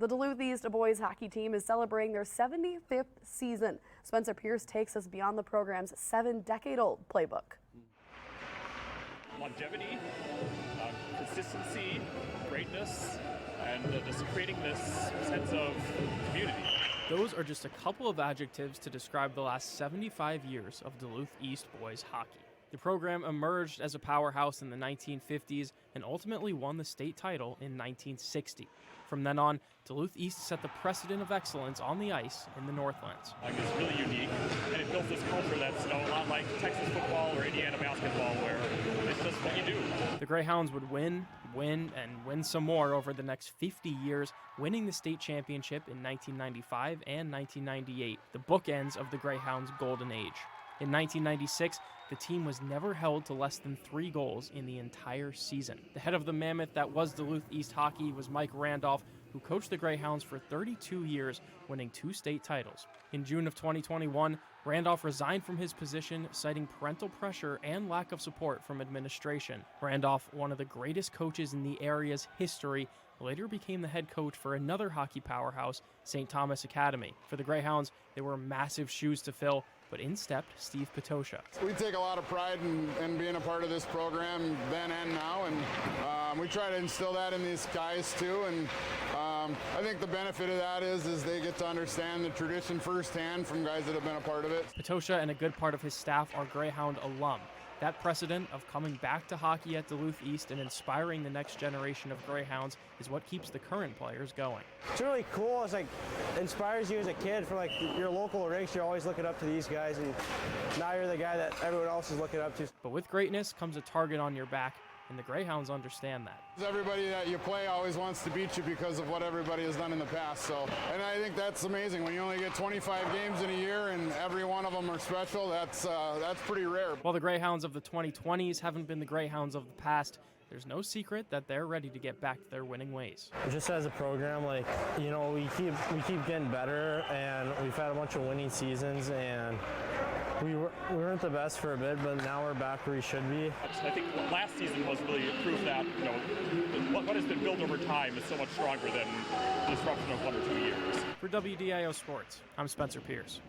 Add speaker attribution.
Speaker 1: The Duluth East boys hockey team is celebrating their 75th season. Spencer Pierce takes us beyond the program's 7-decade-old playbook.
Speaker 2: Longevity, consistency, greatness, and just creating this sense of community.
Speaker 3: Those are just a couple of adjectives to describe the last 75 years of Duluth East boys hockey. The program emerged as a powerhouse in the 1950s and ultimately won the state title in 1960. From then on, Duluth East set the precedent of excellence on the ice in the Northlands.
Speaker 2: It's really unique, and it builds this culture that's a lot like Texas football or Indiana basketball, where it's just what you do.
Speaker 3: The Greyhounds would win, and win some more over the next 50 years, winning the state championship in 1995 and 1998, the bookends of the Greyhounds' golden age. In 1996, the team was never held to less than 3 goals in the entire season. The head of the mammoth that was Duluth East hockey was Mike Randolph, who coached the Greyhounds for 32 years, winning 2 state titles. In June of 2021, Randolph resigned from his position, citing parental pressure and lack of support from administration. Randolph, one of the greatest coaches in the area's history, later became the head coach for another hockey powerhouse, St. Thomas Academy. For the Greyhounds, they were massive shoes to fill, but in stepped Steve Patosha.
Speaker 4: We take a lot of pride in being a part of this program then and now, and we try to instill that in these guys too. And I think the benefit of that is they get to understand the tradition firsthand from guys that have been a part of it.
Speaker 3: Patosha and a good part of his staff are Greyhound alum. That precedent of coming back to hockey at Duluth East and inspiring the next generation of Greyhounds is what keeps the current players going.
Speaker 5: It's really cool. It's like inspires you as a kid for like your local rinks. You're always looking up to these guys, and now you're the guy that everyone else is looking up to.
Speaker 3: But with greatness comes a target on your back, and the Greyhounds understand that.
Speaker 4: Everybody that you play always wants to beat you because of what everybody has done in the past. And I think that's amazing. When you only get 25 games in a year and every one of them are special, that's pretty rare.
Speaker 3: While the Greyhounds of the 2020s haven't been the Greyhounds of the past, there's no secret that they're ready to get back to their winning ways.
Speaker 5: Just as a program, we keep getting better, and we've had a bunch of winning seasons, and we weren't the best for a bit, but now we're back where we should be.
Speaker 2: I think last season was really proof that what has been built over time is so much stronger than the disruption of 1 or 2 years.
Speaker 3: For WDIO Sports, I'm Spencer Pierce.